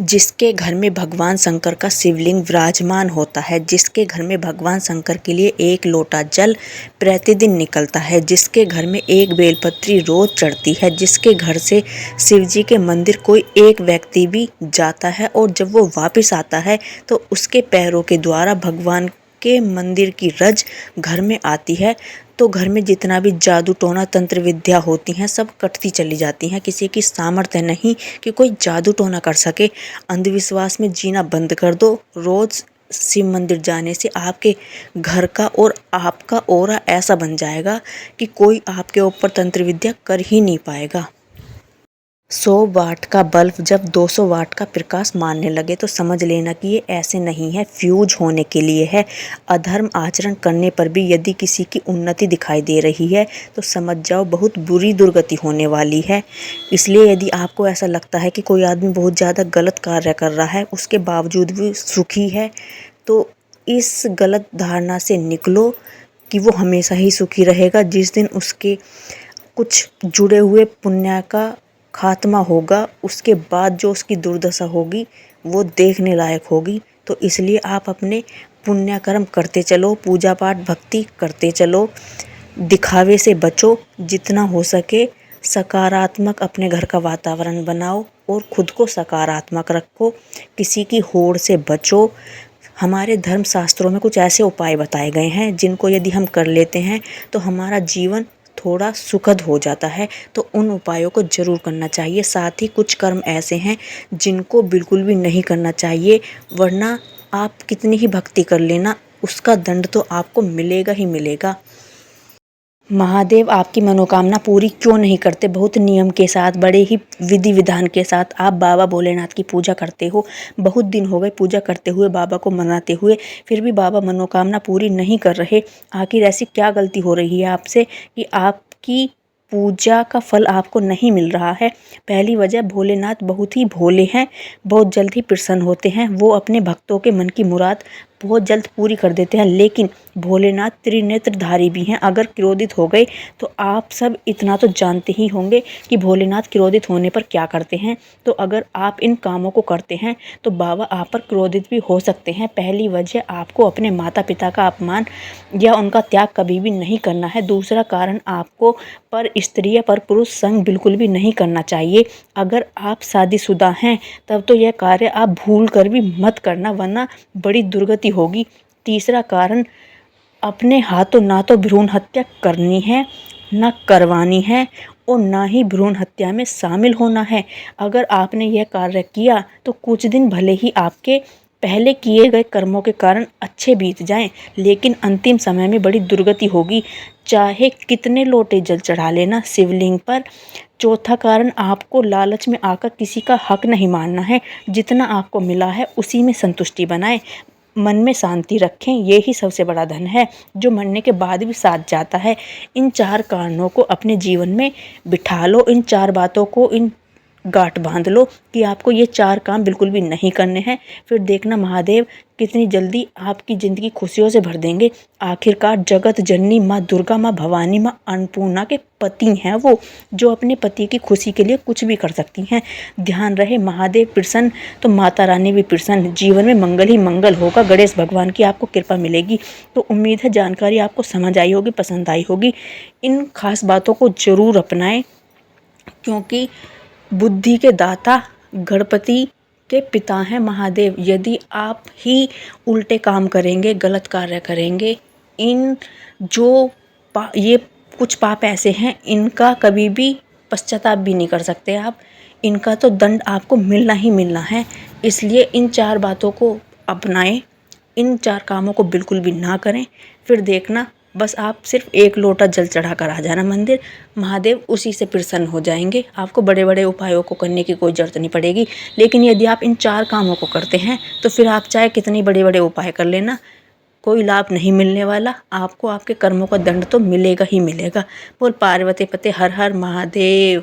जिसके घर में भगवान शंकर का शिवलिंग विराजमान होता है, जिसके घर में भगवान शंकर के लिए एक लोटा जल प्रतिदिन निकलता है, जिसके घर में एक बेलपत्री रोज चढ़ती है, जिसके घर से शिवजी के मंदिर कोई एक व्यक्ति भी जाता है और जब वो वापस आता है तो उसके पैरों के द्वारा भगवान के मंदिर की रज घर में आती है, तो घर में जितना भी जादू टोना तंत्र विद्या होती हैं सब कटती चली जाती हैं। किसी की सामर्थ्य नहीं कि कोई जादू टोना कर सके। अंधविश्वास में जीना बंद कर दो। रोज शिव मंदिर जाने से आपके घर का और आपका ऑरा ऐसा बन जाएगा कि कोई आपके ऊपर तंत्र विद्या कर ही नहीं पाएगा। 100 वाट का बल्ब जब 200 वाट का प्रकाश मारने लगे तो समझ लेना कि ये ऐसे नहीं है, फ्यूज होने के लिए है। अधर्म आचरण करने पर भी यदि किसी की उन्नति दिखाई दे रही है तो समझ जाओ बहुत बुरी दुर्गति होने वाली है। इसलिए यदि आपको ऐसा लगता है कि कोई आदमी बहुत ज़्यादा गलत कार्य कर रहा है उसके बावजूद भी सुखी है, तो इस गलत धारणा से निकलो कि वो हमेशा ही सुखी रहेगा। जिस दिन उसके कुछ जुड़े हुए पुण्य का खात्मा होगा उसके बाद जो उसकी दुर्दशा होगी वो देखने लायक होगी। तो इसलिए आप अपने पुण्य कर्म करते चलो, पूजा पाठ भक्ति करते चलो, दिखावे से बचो। जितना हो सके सकारात्मक अपने घर का वातावरण बनाओ और खुद को सकारात्मक रखो। किसी की होड़ से बचो। हमारे धर्म शास्त्रों में कुछ ऐसे उपाय बताए गए हैं जिनको यदि हम कर लेते हैं तो हमारा जीवन थोड़ा सुखद हो जाता है, तो उन उपायों को ज़रूर करना चाहिए। साथ ही कुछ कर्म ऐसे हैं जिनको बिल्कुल भी नहीं करना चाहिए, वरना आप कितनी ही भक्ति कर लेना उसका दंड तो आपको मिलेगा ही मिलेगा। महादेव आपकी मनोकामना पूरी क्यों नहीं करते? बहुत नियम के साथ, बड़े ही विधि विधान के साथ आप बाबा भोलेनाथ की पूजा करते हो। बहुत दिन हो गए पूजा करते हुए, बाबा को मनाते हुए, फिर भी बाबा मनोकामना पूरी नहीं कर रहे। आखिर ऐसी क्या गलती हो रही है आपसे कि आपकी पूजा का फल आपको नहीं मिल रहा है? पहली वजह, भोलेनाथ बहुत ही भोले हैं, बहुत जल्द ही प्रसन्न होते हैं। वो अपने भक्तों के मन की मुराद बहुत जल्द पूरी कर देते हैं। लेकिन भोलेनाथ त्रिनेत्रधारी भी हैं। अगर क्रोधित हो गए तो आप सब इतना तो जानते ही होंगे कि भोलेनाथ क्रोधित होने पर क्या करते हैं। तो अगर आप इन कामों को करते हैं तो बाबा आप पर क्रोधित भी हो सकते हैं। पहली वजह, आपको अपने माता पिता का अपमान या उनका त्याग कभी भी नहीं करना है। दूसरा कारण, आपको पर स्त्री या पर पुरुष संग बिल्कुल भी नहीं करना चाहिए। अगर आप शादीशुदा हैं तब तो यह कार्य आप भूल कर भी मत करना, वरना बड़ी दुर्गति होगी। तीसरा कारण, अपने हाथों ना तो भ्रूण हत्या करनी है, ना करवानी है और ना ही भ्रूण हत्या में शामिल होना है। अगर आपने यह कार्य किया तो कुछ दिन भले ही आपके पहले किए गए कर्मों के कारण अच्छे बीत जाएं, लेकिन अंतिम समय में बड़ी दुर्गति होगी। चाहे कितने लोटे जल चढ़ा लेना शिवलिंग पर। चौथा कारण, आपको लालच में आकर किसी का हक नहीं मानना है। जितना आपको मिला है उसी में संतुष्टि बनाएं। मन में शांति रखें, ये ही सबसे बड़ा धन है जो मरने के बाद भी साथ जाता है। इन 4 कारणों को अपने जीवन में बिठा लो, इन 4 बातों को इन गांठ बांध लो कि आपको ये 4 काम बिल्कुल भी नहीं करने हैं। फिर देखना महादेव कितनी जल्दी आपकी ज़िंदगी खुशियों से भर देंगे। आखिरकार जगत जननी माँ दुर्गा, माँ भवानी, माँ अन्नपूर्णा के पति हैं वो, जो अपने पति की खुशी के लिए कुछ भी कर सकती हैं। ध्यान रहे, महादेव प्रसन्न तो माता रानी भी प्रसन्न। जीवन में मंगल ही मंगल होगा। गणेश भगवान की आपको कृपा मिलेगी। तो उम्मीद है जानकारी आपको समझ आई होगी, पसंद आई होगी। इन खास बातों को ज़रूर अपनाएं, क्योंकि बुद्धि के दाता गणपति के पिता हैं महादेव। यदि आप ही उल्टे काम करेंगे, गलत कार्य करेंगे, इन जो ये कुछ पाप ऐसे हैं इनका कभी भी पश्चाताप भी नहीं कर सकते आप। इनका तो दंड आपको मिलना ही मिलना है। इसलिए इन 4 बातों को अपनाएं, इन 4 कामों को बिल्कुल भी ना करें। फिर देखना, बस आप सिर्फ 1 लोटा जल चढ़ा कर आ जाना मंदिर, महादेव उसी से प्रसन्न हो जाएंगे। आपको बड़े बड़े उपायों को करने की कोई ज़रूरत नहीं पड़ेगी। लेकिन यदि आप इन 4 कामों को करते हैं तो फिर आप चाहे कितने बड़े बड़े उपाय कर लेना, कोई लाभ नहीं मिलने वाला। आपको आपके कर्मों का दंड तो मिलेगा ही मिलेगा। बोल पार्वती पते हर हर महादेव।